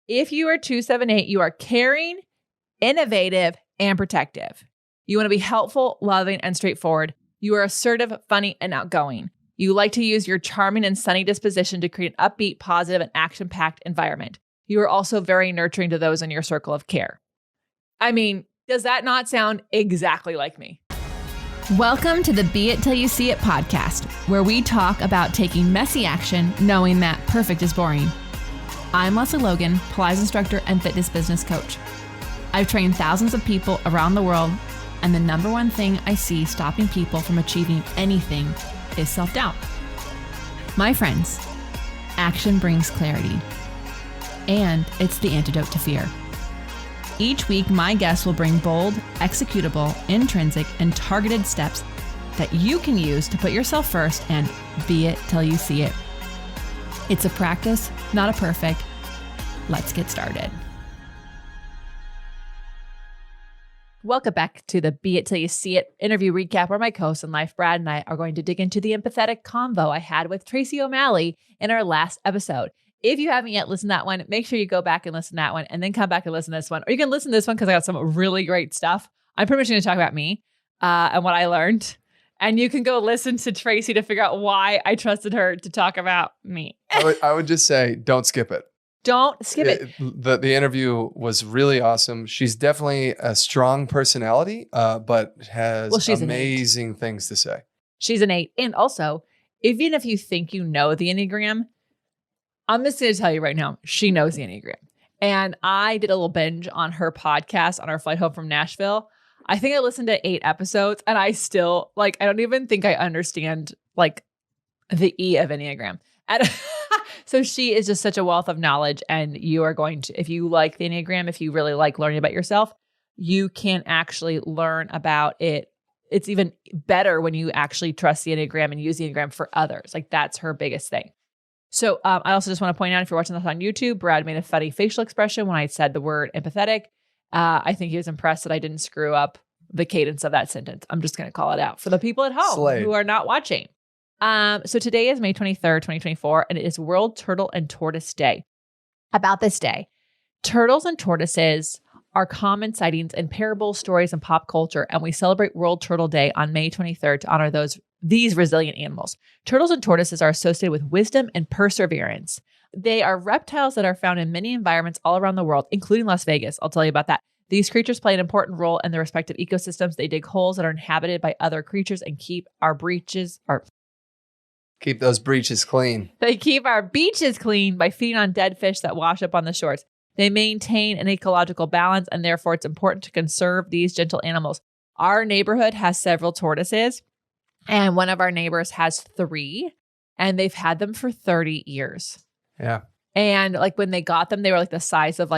If you are 278, you are caring, innovative, and protective. You want to be helpful, loving, and straightforward. You are assertive, funny, and outgoing. You like to use your charming and sunny disposition to create an upbeat, positive, and action-packed environment. You are also very nurturing to those in your circle of care. I mean, does that not sound exactly like me? Welcome to the Be It Till You See It podcast, where we talk about taking messy action, knowing that perfect is boring. I'm Lesley Logan, Pilates instructor and fitness business coach. I've trained thousands of people around the world, and the number one thing I see stopping people from achieving anything is self-doubt. My friends, action brings clarity, and it's the antidote to fear. Each week, my guests will bring bold, executable, intrinsic, and targeted steps that you can use to put yourself first and be it till you see it. It's a practice, not a perfect. Let's get started. Welcome back to the Be It Till You See It interview recap, where my co-host in life, Brad, and I are going to dig into the empathetic convo I had with Tracy O'Malley in our last episode. If you haven't yet listened to that one, make sure you go back and listen to that one and then come back and listen to this one. Or you can listen to this one because I got some really great stuff. I'm pretty much going to talk about me and what I learned. And you can go listen to Tracy to figure out why I trusted her to talk about me. I would just say, don't skip it. Don't skip it. The interview was really awesome. She's definitely a strong personality, but has amazing things to say. She's an 8. And also, even if you think you know the Enneagram, I'm just going to tell you right now, she knows the Enneagram. And I did a little binge on her podcast on our flight home from Nashville. I think I listened to 8 episodes and I still, I don't even think I understand, the E of Enneagram. And so she is just such a wealth of knowledge, and you are going to, if you like the Enneagram, if you really like learning about yourself, you can actually learn about it. It's even better when you actually trust the Enneagram and use the Enneagram for others. That's her biggest thing. So I also just want to point out, if you're watching this on YouTube, Brad made a funny facial expression when I said the word empathetic. I think he was impressed that I didn't screw up the cadence of that sentence. I'm just going to call it out for the people at home who are not watching. So today is May 23rd, 2024, and it is World Turtle and Tortoise Day. About this day, turtles and tortoises are common sightings in parables, stories, and pop culture, and we celebrate World Turtle Day on May 23rd to honor these resilient animals. Turtles and tortoises are associated with wisdom and perseverance. They are reptiles that are found in many environments all around the world, including Las Vegas. I'll tell you about that. These creatures play an important role in their respective ecosystems. They dig holes that are inhabited by other creatures and keep those breaches clean. They keep our beaches clean by feeding on dead fish that wash up on the shores. They maintain an ecological balance, and therefore it's important to conserve these gentle animals. Our neighborhood has several tortoises, and one of our neighbors has 3, and they've had them for 30 years. Yeah. And when they got them, they were the size of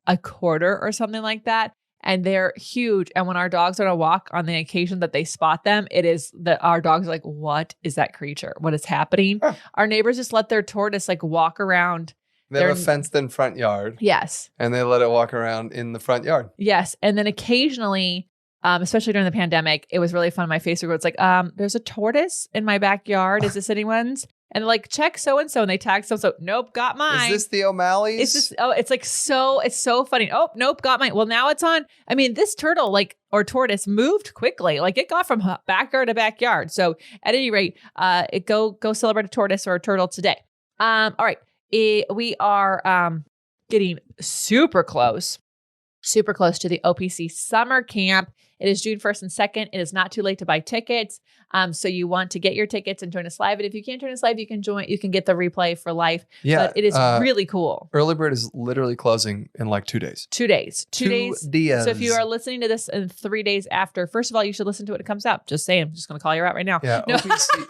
a quarter or something like that. And they're huge. And when our dogs are on a walk, on the occasion that they spot them, it is that our dogs are like, what is that creature? What is happening? Huh. Our neighbors just let their tortoise walk around. They have a fenced in front yard. Yes. And they let it walk around in the front yard. Yes. And then occasionally, especially during the pandemic, it was really fun. My Facebook group, it's there's a tortoise in my backyard. Is this anyone's? And check so-and-so, and they tag so-and-so. Nope, got mine. Is this the O'Malleys? It's so funny. Oh, nope, got mine. Well, now it's on. I mean, this turtle, or tortoise moved quickly. It got from backyard to backyard. So at any rate, go celebrate a tortoise or a turtle today. All right. We are getting super close to the OPC summer camp. It is June 1st and 2nd. It is not too late to buy tickets. So you want to get your tickets and join us live. And if you can't join us live, you can get the replay for life. Yeah. But it is really cool. Early Bird is literally closing in 2 days. 2 days. 2 days. Dias. So if you are listening to this in 3 days after, first of all, you should listen to it when it comes out. Just saying. I'm just going to call you out right now. Yeah. No. OPC.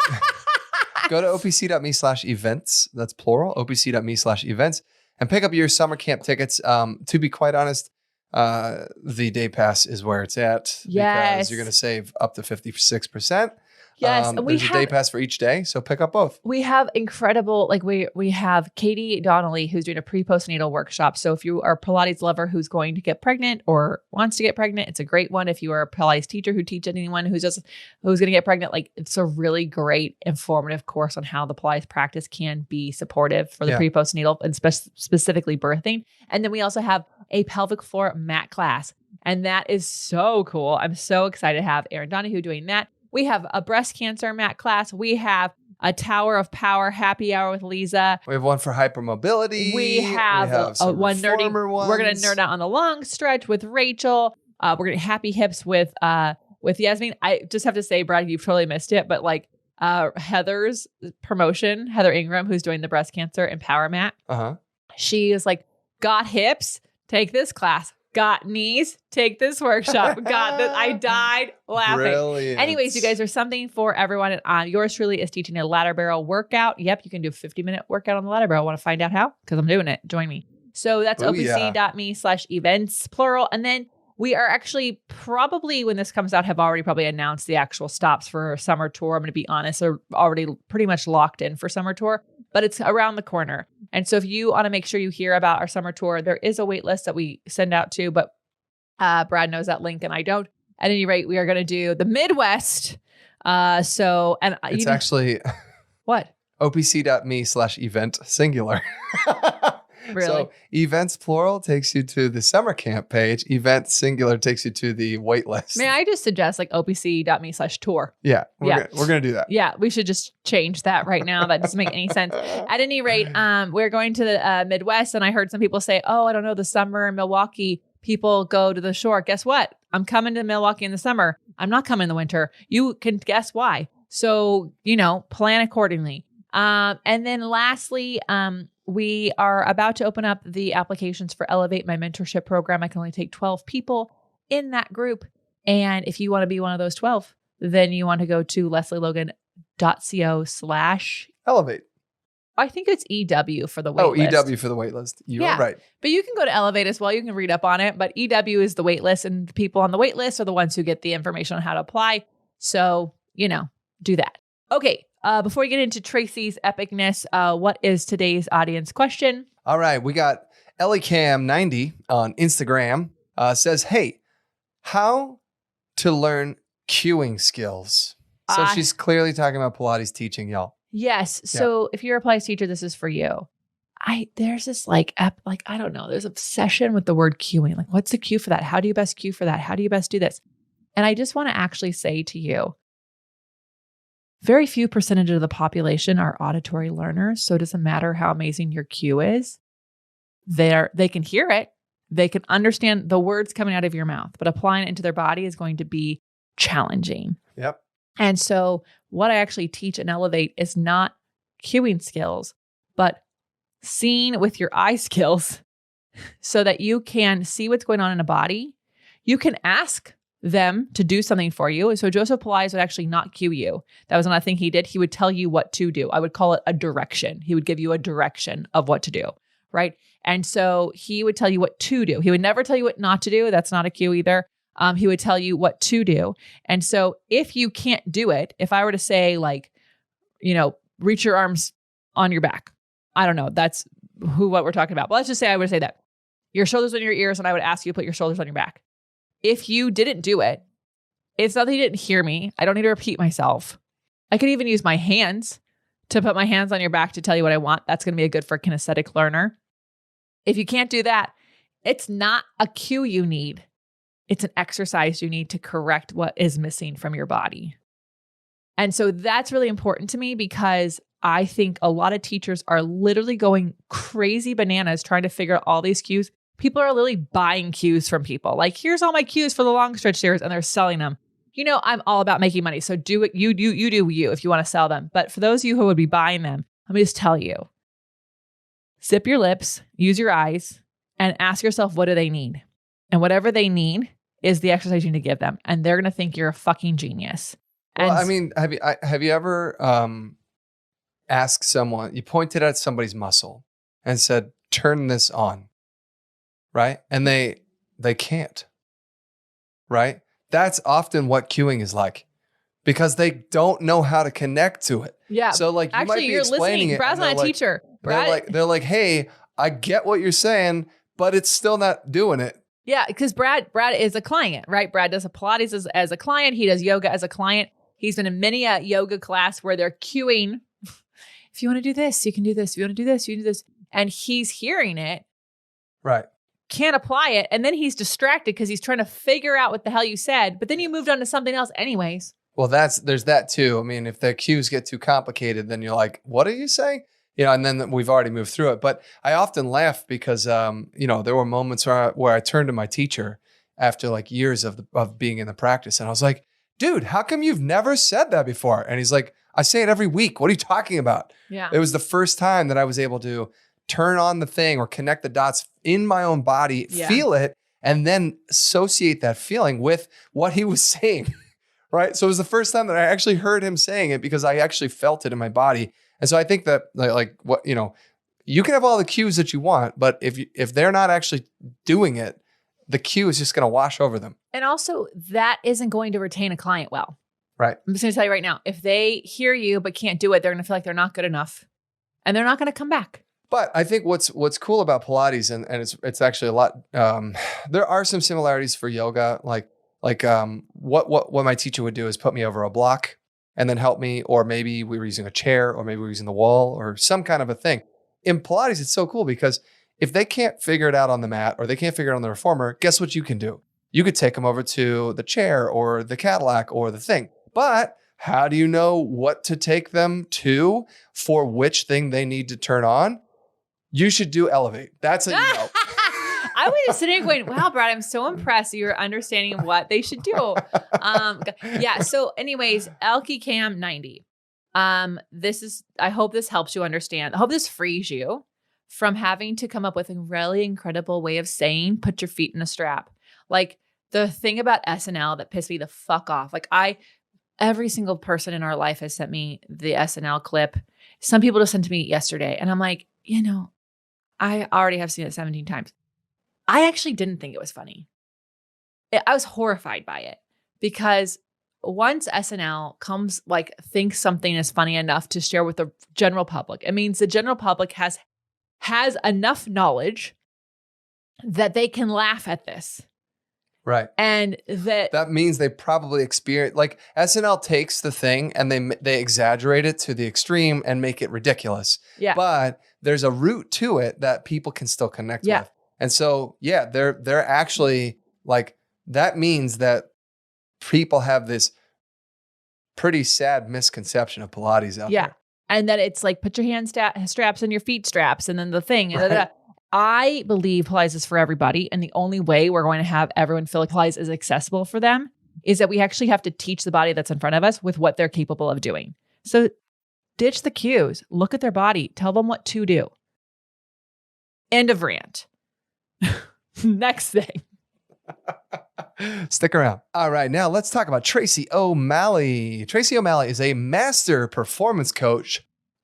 Go to opc.me/events. That's plural. opc.me/events. And pick up your summer camp tickets. To be quite honest, the day pass is where it's at. Yes. Because you're going to save up to 56%. Yes, and There's a day pass for each day, so pick up both. We have incredible, like we have Katie Donnelly who's doing a pre-postnatal workshop. So if you are a Pilates lover who's going to get pregnant or wants to get pregnant, it's a great one. If you are a Pilates teacher who teaches anyone who's going to get pregnant, like it's a really great informative course on how the Pilates practice can be supportive for the pre-postnatal and specifically birthing. And then we also have a pelvic floor mat class, and that is so cool. I'm so excited to have Erin Donahue doing that. We have a breast cancer mat class. We have a Tower of Power happy hour with Lisa. We have one for hypermobility. We have some one nerdy. ones. We're going to nerd out on the long stretch with Rachel. We're going to happy hips with Yasmin. I just have to say, Brad, you've totally missed it, but like Heather's promotion, Heather Ingram, who's doing the breast cancer empower mat. She is like, got hips, take this class. Got knees, take this workshop. Got this. I died laughing. Brilliant. Anyways, you guys, there's something for everyone. And yours truly is teaching a ladder barrel workout. Yep, you can do a 50-minute workout on the ladder barrel. Want to find out how? Because I'm doing it. Join me. So that's opc.me/events, plural. And then we are actually probably, when this comes out, have already probably announced the actual stops for our summer tour. I'm going to be honest, they're already pretty much locked in for summer tour, but it's around the corner. And so if you want to make sure you hear about our summer tour, there is a wait list that we send out to, but Brad knows that link and I don't. At any rate, we are going to do the Midwest. It's actually what? opc.me/event singular. Really? So events plural takes you to the summer camp page. Event singular takes you to the wait list. May I just suggest like opc.me/tour? Yeah. We're going to do that. Yeah. We should just change that right now. That doesn't make any sense. At any rate, we're going to the Midwest, and I heard some people say, oh, I don't know, the summer in Milwaukee, people go to the shore. Guess what? I'm coming to Milwaukee in the summer. I'm not coming in the winter. You can guess why. So, plan accordingly. And then lastly, we are about to open up the applications for Elevate, my mentorship program. I can only take 12 people in that group. And if you want to be one of those 12, then you want to go to lesleylogan.co/Elevate. I think it's EW for the wait list. EW for the wait list. You're right. But you can go to Elevate as well. You can read up on it. But EW is the wait list, and people on the wait list are the ones who get the information on how to apply. So, do that. Okay. Before we get into Tracy's epicness, what is today's audience question? All right. We got ElliCam90 on Instagram says, hey, how to learn cueing skills? So she's clearly talking about Pilates teaching, y'all. Yes. So if you're a Pilates teacher, this is for you. There's this I don't know, there's obsession with the word cueing. Like, what's the cue for that? How do you best cue for that? How do you best do this? And I just want to actually say to you, very few percentage of the population are auditory learners. So it doesn't matter how amazing your cue is. They can hear it. They can understand the words coming out of your mouth, but applying it into their body is going to be challenging. Yep. And so what I actually teach and Elevate is not cueing skills, but seeing with your eye skills so that you can see what's going on in a body. You can ask them to do something for you. So Joseph Pilates would actually not cue you. That was another thing he did. He would tell you what to do. I would call it a direction. He would give you a direction of what to do, right? And so he would tell you what to do. He would never tell you what not to do. That's not a cue either. He would tell you what to do. And so if you can't do it, if I were to say reach your arms on your back, I don't know, that's what we're talking about. But let's just say I would say that. Your shoulders on your ears, and I would ask you to put your shoulders on your back. If you didn't do it, it's not that you didn't hear me. I don't need to repeat myself. I could even use my hands to put my hands on your back to tell you what I want. That's going to be good for a kinesthetic learner. If you can't do that, it's not a cue you need. It's an exercise you need to correct what is missing from your body. And so that's really important to me because I think a lot of teachers are literally going crazy bananas trying to figure out all these cues. People are literally buying cues from people. Like, here's all my cues for the long stretch series, and they're selling them. I'm all about making money. So do it. You do you if you want to sell them. But for those of you who would be buying them, let me just tell you, zip your lips, use your eyes, and ask yourself, what do they need? And whatever they need is the exercise you need to give them. And they're going to think you're a fucking genius. Well, have you ever asked someone, you pointed at somebody's muscle and said, turn this on. Right? And they can't. Right? That's often what cueing is like. because they don't know how to connect to it. Yeah. So like you might be explaining it. Brad's not a teacher. They're like, hey, I get what you're saying, but it's still not doing it. Yeah, because Brad is a client, right? Brad does a Pilates as a client. He does yoga as a client. He's been in many a yoga class where they're cueing. If you want to do this, you can do this. If you want to do this, you can do this. And he's hearing it. Right. Can't apply it. And then he's distracted because he's trying to figure out what the hell you said. But then you moved on to something else anyways. Well, there's that too. I mean, if the cues get too complicated, then you're like, what are you saying? And then we've already moved through it. But I often laugh because, there were moments where I turned to my teacher after like years of being in the practice. And I was like, dude, how come you've never said that before? And he's like, I say it every week. What are you talking about? Yeah. It was the first time that I was able to turn on the thing or connect the dots in my own body, feel it, and then associate that feeling with what he was saying. Right. So it was the first time that I actually heard him saying it because I actually felt it in my body. And so I think that you can have all the cues that you want, but if they're not actually doing it, the cue is just going to wash over them. And also that isn't going to retain a client well. Right. I'm just going to tell you right now, if they hear you but can't do it, they're going to feel like they're not good enough and they're not going to come back. But I think what's cool about Pilates, and it's actually a lot, there are some similarities for yoga. What my teacher would do is put me over a block and then help me, or maybe we were using a chair, or maybe we were using the wall or some kind of a thing. In Pilates, it's so cool because if they can't figure it out on the mat or they can't figure it out on the reformer, guess what you can do? You could take them over to the chair or the Cadillac or the thing. But how do you know what to take them to for which thing they need to turn on? You should do Elevate. That's how you know. I was just sitting there going, wow, Brad, I'm so impressed you're understanding what they should do. So anyways, Elkie Cam 90. I hope this helps you understand. I hope this frees you from having to come up with a really incredible way of saying, put your feet in a strap. Like the thing about SNL that pissed me the fuck off. Every single person in our life has sent me the SNL clip. Some people just sent to me yesterday. And I'm like, I already have seen it 17 times. I actually didn't think it was funny. I was horrified by it because once SNL thinks something is funny enough to share with the general public, it means the general public has enough knowledge that they can laugh at this. Right. And that means they probably experience, like SNL takes the thing and they exaggerate it to the extreme and make it ridiculous. Yeah. But there's a root to it that people can still connect with. And so, they're actually like, that means that people have this pretty sad misconception of Pilates out there. And that it's like, put your hand straps and your feet straps and then the thing. Right. I believe Pilates is for everybody. And the only way we're going to have everyone feel like Pilates is accessible for them is that we actually have to teach the body that's in front of us with what they're capable of doing. So ditch the cues, look at their body, tell them what to do. End of rant. Next thing. Stick around. All right, now let's talk about Tracy O'Malley. Tracy O'Malley is a master performance coach,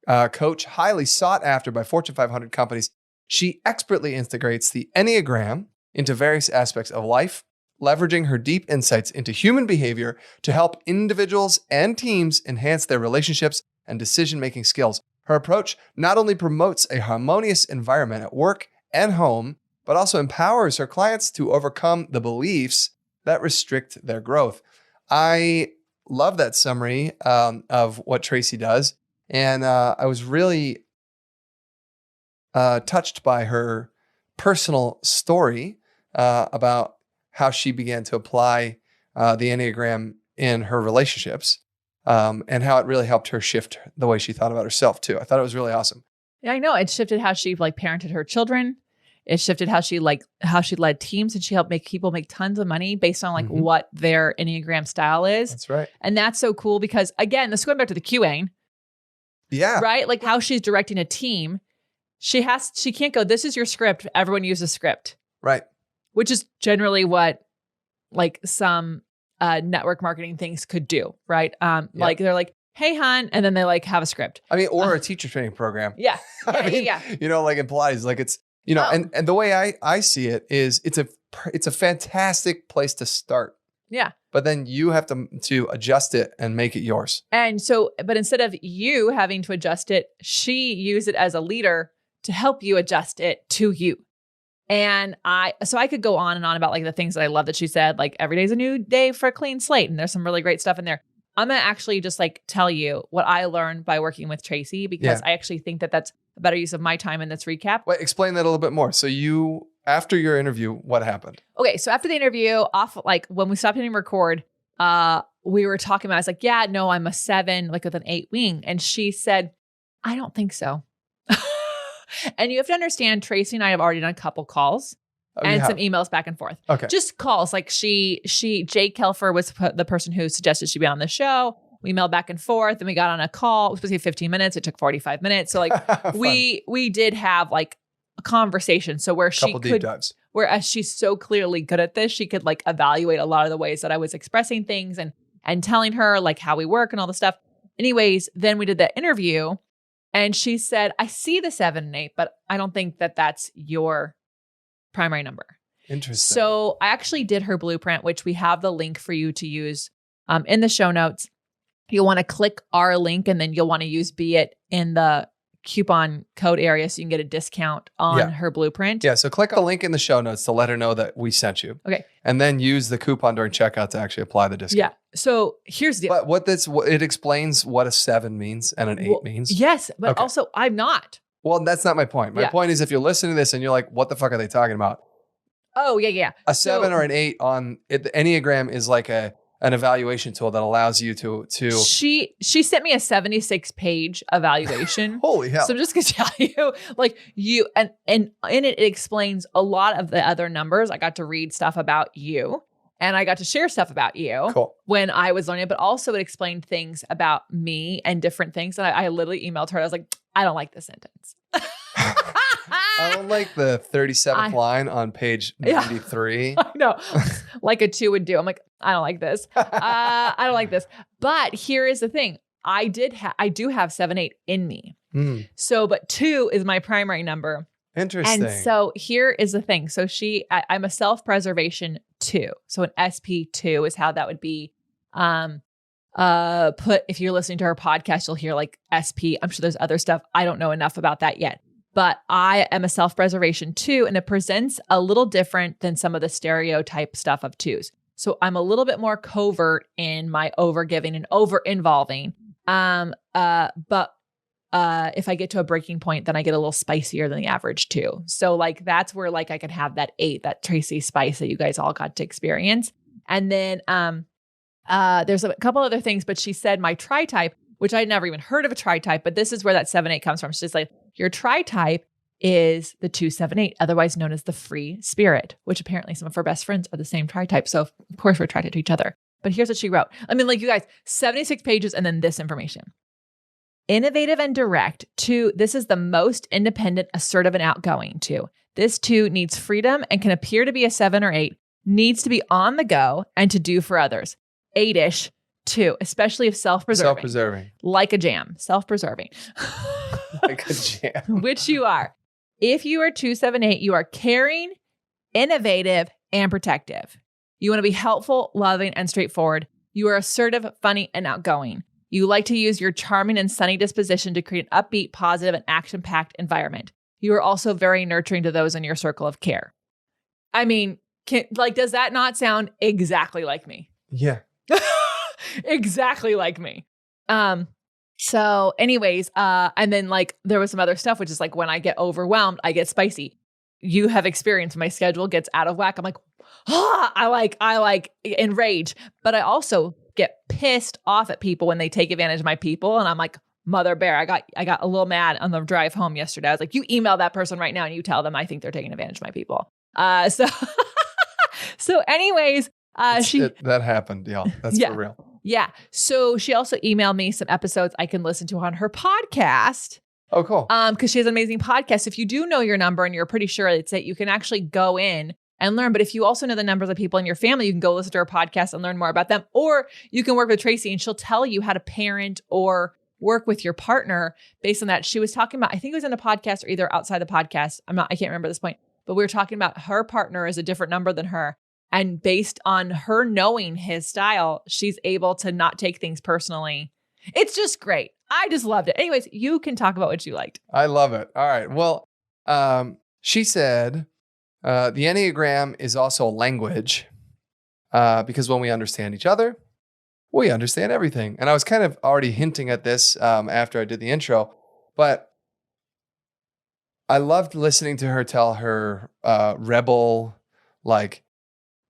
highly sought after by Fortune 500 companies. She expertly integrates the Enneagram into various aspects of life, leveraging her deep insights into human behavior to help individuals and teams enhance their relationships and decision-making skills. Her approach not only promotes a harmonious environment at work and home, but also empowers her clients to overcome the beliefs that restrict their growth. I love that summary of what Tracy does. And I was really touched by her personal story about how she began to apply the Enneagram in her relationships and how it really helped her shift the way she thought about herself too. I thought it was really awesome. Yeah, I know. It shifted how she parented her children. It shifted how she led teams, and she helped people make tons of money based on what their Enneagram style is. That's right. And that's so cool because, again, this is going back to the QAing. Yeah. Right? Like how she's directing a team. She can't go, this is your script. Everyone use a script. Right. Which is generally what some network marketing things could do. Right. Like they're like, hey, hon. And then they have a script. I mean, or a teacher training program. Yeah. Yeah. Like in Pilates, it's, and the way I see it is it's a fantastic place to start. Yeah. But then you have to adjust it and make it yours. And so, but instead of you having to adjust it, she used it as a leader to help you adjust it to you. And I could go on and on about like the things that I love that she said, like every day's a new day for a clean slate. And there's some really great stuff in there. I'm going to actually just like tell you what I learned by working with Tracy, because I actually think that that's a better use of my time in this recap. Wait, explain that a little bit more. So after your interview, what happened? Okay. So after the interview, like when we stopped hitting record, we were talking about, I was like, yeah, no, I'm a 7, like with an 8 wing. And she said, I don't think so. And you have to understand, Tracy and I have already done a couple calls and some emails back and forth. Okay. Just calls. Like Jake Kelfer was the person who suggested she be on the show. We emailed back and forth and we got on a call. It was supposed to be 15 minutes. It took 45 minutes. So like we did have like a conversation. So where she could, deep dives. Whereas she's so clearly good at this, she could like evaluate a lot of the ways that I was expressing things and telling her like how we work and all the stuff. Anyways, then we did that interview. And she said, I see the 7 and 8, but I don't think that that's your primary number. Interesting. So I actually did her blueprint, which we have the link for you to use in the show notes. You'll want to click our link and then you'll want to use beit in the coupon code area so you can get a discount on her blueprint. Yeah. So click a link in the show notes to let her know that we sent you. Okay. And then use the coupon during checkout to actually apply the discount. Yeah. So here's the But it explains what a 7 means and an 8 means. Yes, but also I'm not. Well, that's not my point. My point is if you're listening to this and you're like, what the fuck are they talking about? Oh, yeah. A 7 or an 8 on it, the Enneagram is like an evaluation tool that allows you to. She sent me a 76-page evaluation. Holy hell. So I'm just going to tell you, like you, and in it explains a lot of the other numbers. I got to read stuff about you and I got to share stuff about you when I was learning it, but also it explained things about me and different things. And I literally emailed her. I was like, I don't like this sentence. I don't like the 37th line on page 93. I know. Like a 2 would do. I'm like, I don't like this. I don't like this. But here is the thing. I do have 7, 8 in me. So, but 2 is my primary number. Interesting. And so here is the thing. So I'm a self-preservation 2. So an SP2 is how that would be. If you're listening to her podcast, you'll hear like SP. I'm sure there's other stuff. I don't know enough about that yet. But I am a self-preservation 2, and it presents a little different than some of the stereotype stuff of 2s. So I'm a little bit more covert in my over-giving and over-involving. But if I get to a breaking point, then I get a little spicier than the average 2. So like that's where like I could have that 8, that Tracy spice that you guys all got to experience. And then there's a couple other things, but she said my tri-type, which I'd never even heard of a tri-type, but this is where that 7, 8 comes from. She's like, your tri-type is the 2, 7, 8, otherwise known as the free spirit, which apparently some of her best friends are the same tri-type. So of course we're attracted to each other. But here's what she wrote. I mean, like you guys, 76 pages and then this information. Innovative and direct. 2, this is the most independent, assertive, and outgoing 2. This 2 needs freedom and can appear to be a 7 or 8, needs to be on the go and to do for others. 8-ish. 2, especially if self-preserving. Self-preserving. Like a jam. Self-preserving. Like a jam. Which you are. If you are 2, 7, 8, you are caring, innovative, and protective. You want to be helpful, loving, and straightforward. You are assertive, funny, and outgoing. You like to use your charming and sunny disposition to create an upbeat, positive, and action-packed environment. You are also very nurturing to those in your circle of care. I mean, does that not sound exactly like me? Yeah. Exactly like me. So anyways, and then like there was some other stuff, which is like when I get overwhelmed, I get spicy. You have experienced my schedule gets out of whack. I'm like, I like enrage, but I also get pissed off at people when they take advantage of my people. And I'm like, mother bear, I got a little mad on the drive home yesterday. I was like, you email that person right now and you tell them I think they're taking advantage of my people. So anyways, that happened. Yeah. That's for real. Yeah. So she also emailed me some episodes I can listen to on her podcast. Oh, cool. Because she has an amazing podcast. If you do know your number and you're pretty sure it's it, you can actually go in and learn. But if you also know the numbers of people in your family, you can go listen to her podcast and learn more about them. Or you can work with Tracy and she'll tell you how to parent or work with your partner based on that. She was talking about, I think it was in the podcast or either outside the podcast. I can't remember at this point, but we were talking about her partner is a different number than her. And based on her knowing his style, she's able to not take things personally. It's just great. I just loved it. Anyways, you can talk about what you liked. I love it. All right. Well, she said the Enneagram is also a language because when we understand each other, we understand everything. And I was kind of already hinting at this after I did the intro, but I loved listening to her tell her rebel, like,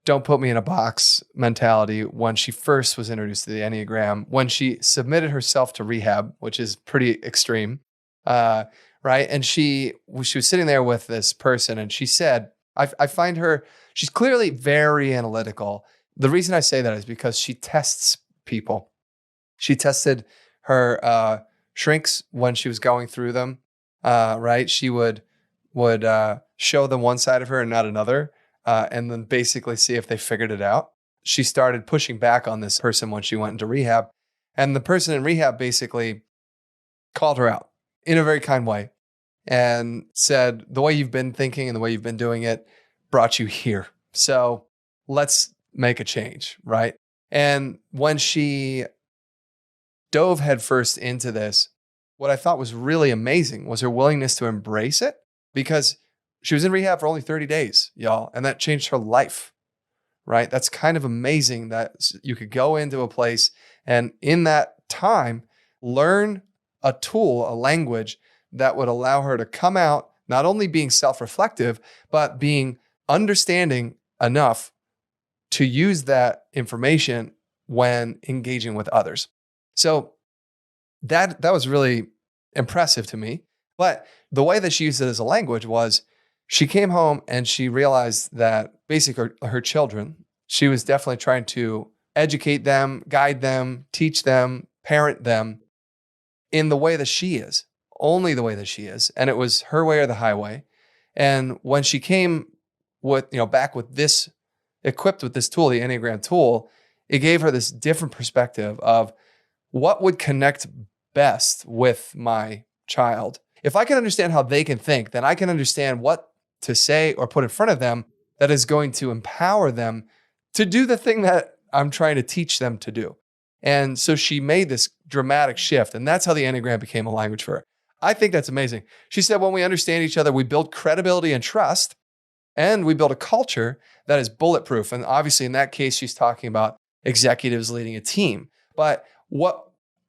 don't put me in a box mentality when she first was introduced to the Enneagram, when she submitted herself to rehab, which is pretty extreme, right? And she was sitting there with this person and she said, I find her, she's clearly very analytical. The reason I say that is because she tests people. She tested her shrinks when she was going through them, right? She would show them one side of her and not another. And then basically see if they figured it out. She started pushing back on this person when she went into rehab. And the person in rehab basically called her out in a very kind way and said, the way you've been thinking and the way you've been doing it brought you here. So let's make a change, right? And when she dove headfirst into this, what I thought was really amazing was her willingness to embrace it, because she was in rehab for only 30 days, y'all, and that changed her life, right? That's kind of amazing that you could go into a place and in that time, learn a tool, a language that would allow her to come out, not only being self-reflective, but being understanding enough to use that information when engaging with others. So that was really impressive to me. But the way that she used it as a language was, she came home and she realized that basically her children, she was definitely trying to educate them, guide them, teach them, parent them in the way that she is, only the way that she is. And it was her way or the highway. And when she came with, back with this, equipped with this tool, the Enneagram tool, it gave her this different perspective of what would connect best with my child. If I can understand how they can think, then I can understand what to say or put in front of them that is going to empower them to do the thing that I'm trying to teach them to do. And so she made this dramatic shift, and that's how the Enneagram became a language for her. I think that's amazing. She said, when we understand each other, we build credibility and trust, and we build a culture that is bulletproof. And obviously in that case, she's talking about executives leading a team. But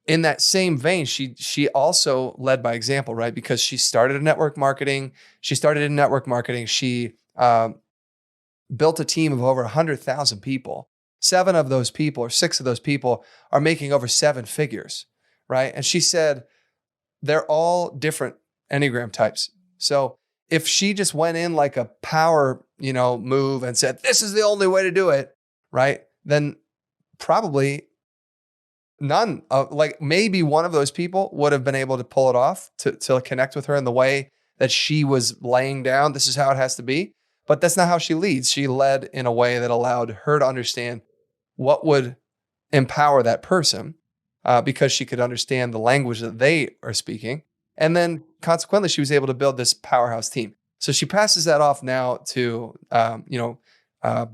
in that same vein, she also led by example, right? Because she started in network marketing. She built a team of over 100,000 people. 6 of those people are making over 7 figures, right? And she said, they're all different Enneagram types. So if she just went in like a power, move and said, this is the only way to do it, right? Then probably none of, like, maybe one of those people would have been able to pull it off to connect with her in the way that she was laying down. This is how it has to be. But that's not how she leads. She led in a way that allowed her to understand what would empower that person because she could understand the language that they are speaking. And then consequently, she was able to build this powerhouse team. So she passes that off now to,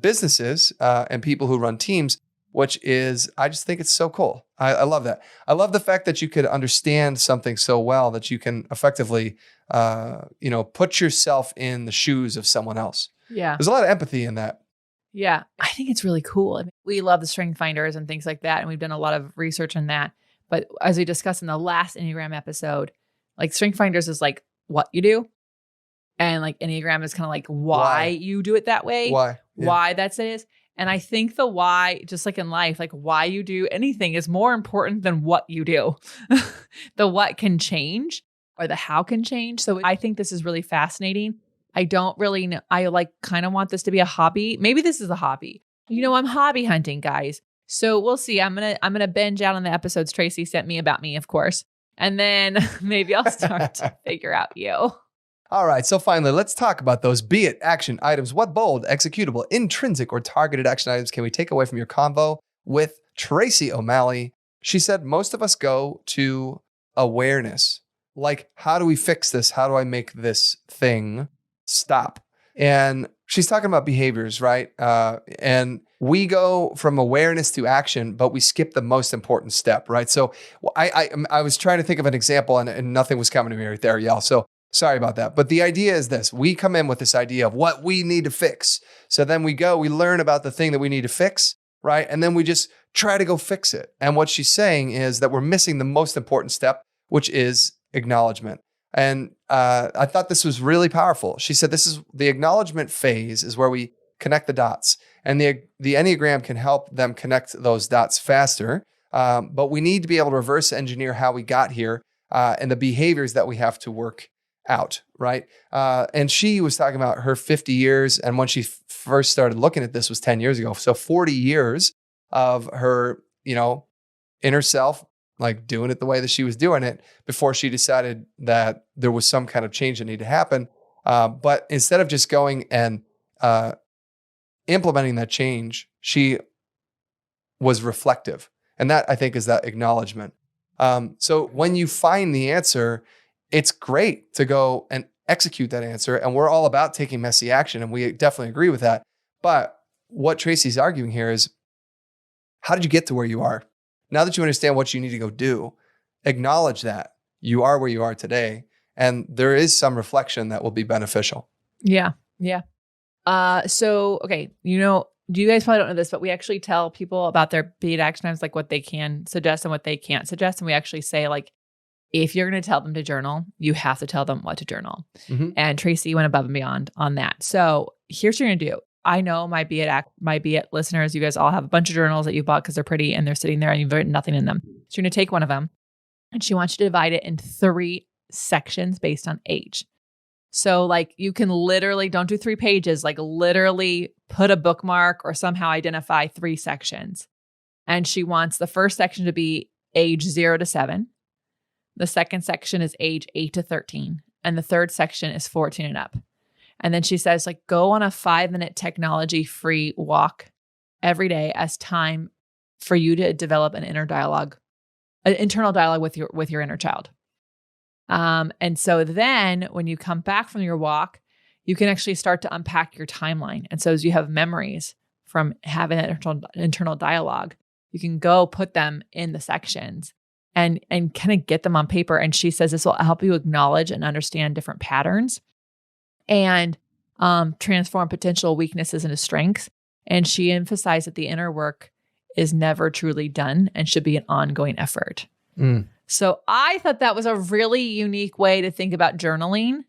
businesses and people who run teams, which is, I just think it's so cool. I love that. I love the fact that you could understand something so well that you can effectively, put yourself in the shoes of someone else. Yeah. There's a lot of empathy in that. Yeah. I think it's really cool. I mean, we love the strength finders and things like that. And we've done a lot of research on that. But as we discussed in the last Enneagram episode, like strength finders is like what you do. And like Enneagram is kind of like why you do it that way. Why? Yeah. Why that's it is. And I think the why, just like in life, like why you do anything is more important than what you do. The what can change or the how can change. So I think this is really fascinating. I don't really know. I kind of want this to be a hobby. Maybe this is a hobby. I'm hobby hunting, guys. So we'll see. I'm going to binge out on the episodes Tracy sent me about me, of course. And then maybe I'll start to figure out you. All right. So finally, let's talk about those beit action items. What bold, executable, intrinsic, or targeted action items can we take away from your convo with Tracy O'Malley? She said, most of us go to awareness. Like, how do we fix this? How do I make this thing stop? And she's talking about behaviors, right? And we go from awareness to action, but we skip the most important step, right? So I was trying to think of an example and nothing was coming to me right there, y'all. So sorry about that. But the idea is this. We come in with this idea of what we need to fix. So then we learn about the thing that we need to fix, right? And then we just try to go fix it. And what she's saying is that we're missing the most important step, which is acknowledgement. And I thought this was really powerful. She said, this is the acknowledgement phase is where we connect the dots. And the Enneagram can help them connect those dots faster. But we need to be able to reverse engineer how we got here and the behaviors that we have to work out, right? And she was talking about her 50 years. And when she first started looking at this was 10 years ago. So 40 years of her, inner self, like doing it the way that she was doing it before she decided that there was some kind of change that needed to happen. But instead of just going and implementing that change, she was reflective. And that, I think, is that acknowledgement. So when you find the answer, it's great to go and execute that answer. And we're all about taking messy action. And we definitely agree with that. But what Tracy's arguing here is, how did you get to where you are? Now that you understand what you need to go do, acknowledge that you are where you are today. And there is some reflection that will be beneficial. Yeah. Yeah. So, okay. Do you guys probably don't know this, but we actually tell people about their beit action items, like what they can suggest and what they can't suggest. And we actually say, like, if you're going to tell them to journal, you have to tell them what to journal. Mm-hmm. And Tracy went above and beyond on that. So here's what you're going to do. I know my beit listeners, you guys all have a bunch of journals that you bought because they're pretty and they're sitting there and you've written nothing in them. So you're going to take one of them and she wants you to divide it in 3 sections based on age. So like you can literally, don't do 3 pages, like literally put a bookmark or somehow identify 3 sections. And she wants the first section to be age 0 to 7. The second section is age 8 to 13. And the third section is 14 and up. And then she says, like, go on a 5-minute technology-free walk every day as time for you to develop an internal dialogue with your inner child. And so then when you come back from your walk, you can actually start to unpack your timeline. And so as you have memories from having that internal dialogue, you can go put them in the sections and kind of get them on paper. And she says this will help you acknowledge and understand different patterns and transform potential weaknesses into strengths. And she emphasized that the inner work is never truly done and should be an ongoing effort. So I thought that was a really unique way to think about journaling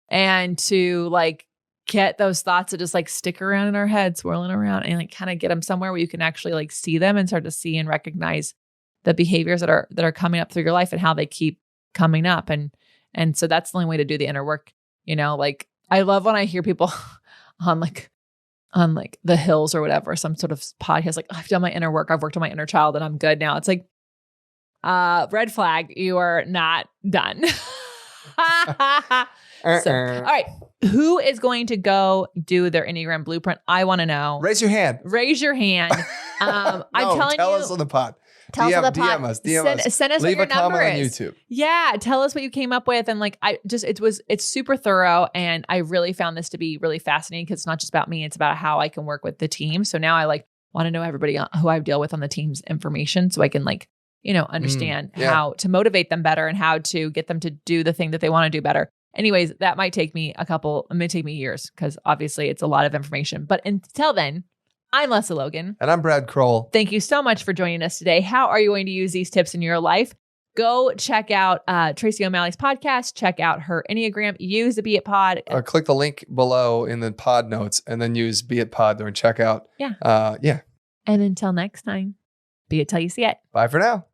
and to like get those thoughts that just like stick around in our head, swirling around, and like kind of get them somewhere where you can actually like see them and start to see and recognize the behaviors that are coming up through your life and how they keep coming up. And so that's the only way to do the inner work. Like I love when I hear people on the hills or whatever, some sort of podcast, like, I've done my inner work. I've worked on my inner child and I'm good now. It's like, red flag, you are not done. So, all right. Who is going to go do their Enneagram blueprint? I want to know. Raise your hand. I'm telling you. Tell us on the pod. Tell us on the pod. DM us. Send us Leave what your a number comment is. on YouTube. Yeah. Tell us what you came up with. And like, it's super thorough. And I really found this to be really fascinating because it's not just about me. It's about how I can work with the team. So now I want to know everybody who I deal with on the team's information so I can understand how to motivate them better and how to get them to do the thing that they want to do better. Anyways, that might take me years because obviously it's a lot of information. But until then, I'm Lesley Logan. And I'm Brad Crowell. Thank you so much for joining us today. How are you going to use these tips in your life? Go check out Tracy O'Malley's podcast. Check out her Enneagram. Use the Beit Pod. Or click the link below in the pod notes and then use Beit Pod there and check out. Yeah. And until next time, be it till you see it. Bye for now.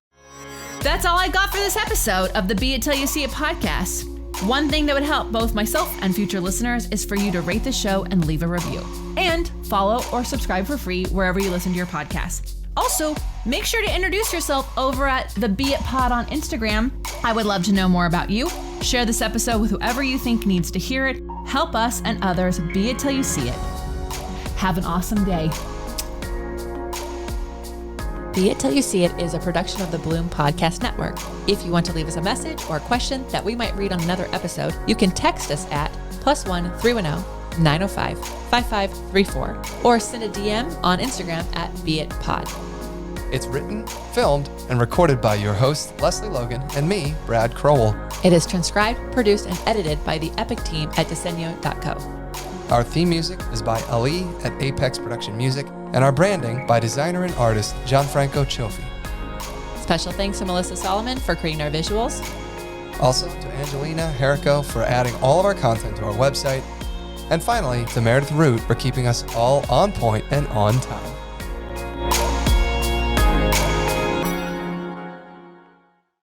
That's all I got for this episode of the Be It Till You See It podcast. One thing that would help both myself and future listeners is for you to rate the show and leave a review. And follow or subscribe for free wherever you listen to your podcast. Also, make sure to introduce yourself over at the Be It Pod on Instagram. I would love to know more about you. Share this episode with whoever you think needs to hear it. Help us and others be it till you see it. Have an awesome day. Be It Till You See It is a production of the Bloom Podcast Network. If you want to leave us a message or a question that we might read on another episode, you can text us at +1 310 905-5534 or send a DM on Instagram at beitpod. It's written, filmed, and recorded by your host, Lesley Logan, and me, Brad Crowell. It is transcribed, produced, and edited by the Epic team at Diseño.co. Our theme music is by Ali at Apex Production Music, and our branding by designer and artist Gianfranco Cioffi. Special thanks to Melissa Solomon for creating our visuals. Also to Angelina Herrico for adding all of our content to our website. And finally, to Meredith Root for keeping us all on point and on time.